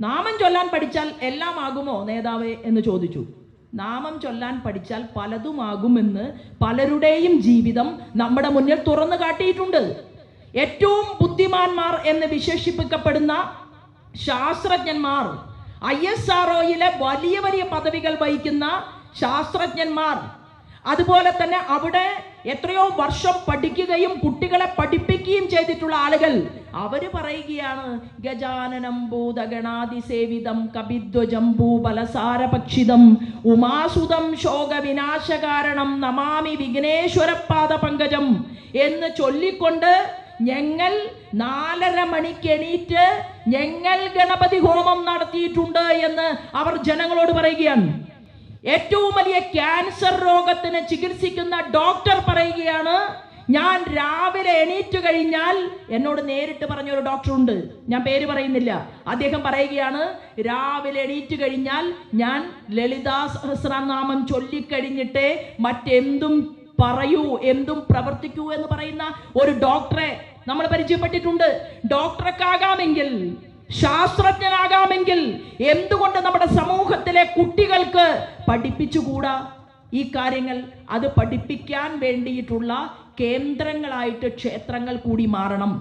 നാമം ചൊല്ലാൻ പഠിച്ചാൽ എല്ലാം ആകുമോ നേതാവേ എന്ന് ചോദിച്ചു. നാമം ചൊല്ലാൻ പഠിച്ചാൽ പലതുമാകുമെന്ന് പലരുടെയും ജീവിതം നമ്മുടെ മുന്നിൽ തുറന്നു കാട്ടിയിട്ടുണ്ട്. ഏറ്റവും ബുദ്ധിമാന്മാർ എന്ന് വിശേഷിപ്പിക്കപ്പെടുന്ന ശാസ്ത്രജ്ഞന്മാർ, ISROയിലെ വലിയ വലിയ പദവികൾ വഹിക്കുന്ന ശാസ്ത്രജ്ഞന്മാർ, അതുപോലെ തന്നെ അവിടെ എത്രയോ വർഷം പഠിക്കുകയും കുട്ടികളെ പഠിപ്പിക്കുകയും ചെയ്തിട്ടുള്ള ആളുകൾ, അവര് പറയുകയാണ് ഗജാനനം ഭൂതഗണാതിസേവിതം കപിധ്വജം ഭൂബലസാരപക്ഷിതം ഉമാസുതം ശോകവിനാശകാരണം നമാമി വിഘ്നേശ്വരപാദ പങ്കജം എന്ന് ചൊല്ലിക്കൊണ്ട് ഞങ്ങൾ 4:30 മണിക്ക് എണീറ്റ് ഞങ്ങൾ ഗണപതി ഹോമം നടത്തിയിട്ടുണ്ട് എന്ന് അവർ ജനങ്ങളോട് പറയുകയാണ്. ഏറ്റവും വലിയ ക്യാൻസർ രോഗത്തിന് ചികിത്സിക്കുന്ന ഡോക്ടർ പറയുകയാണ്, ഞാൻ രാവിലെ എണീറ്റ് കഴിഞ്ഞാൽ, എന്നോട് നേരിട്ട് പറഞ്ഞൊരു ഡോക്ടറുണ്ട്, ഞാൻ പേര് പറയുന്നില്ല, അദ്ദേഹം പറയുകയാണ്, രാവിലെ എണീറ്റ് കഴിഞ്ഞാൽ ഞാൻ ലളിതാ സഹസ്രനാമം ചൊല്ലിക്കഴിഞ്ഞിട്ടേ മറ്റെന്തും പറയൂ, എന്തും പ്രവർത്തിക്കൂ എന്ന് പറയുന്ന ഒരു ഡോക്ടറെ നമ്മൾ പരിചയപ്പെട്ടിട്ടുണ്ട്. ഡോക്ടർക്കാകാമെങ്കിൽ, ശാസ്ത്രജ്ഞനാകാമെങ്കിൽ എന്തുകൊണ്ട് നമ്മുടെ സമൂഹത്തിലെ കുട്ടികൾക്ക് പഠിപ്പിച്ചുകൂടാ ഈ കാര്യങ്ങൾ? അത് പഠിപ്പിക്കാൻ വേണ്ടിയിട്ടുള്ള കേന്ദ്രങ്ങളായിട്ട് ക്ഷേത്രങ്ങൾ കൂടി മാറണം.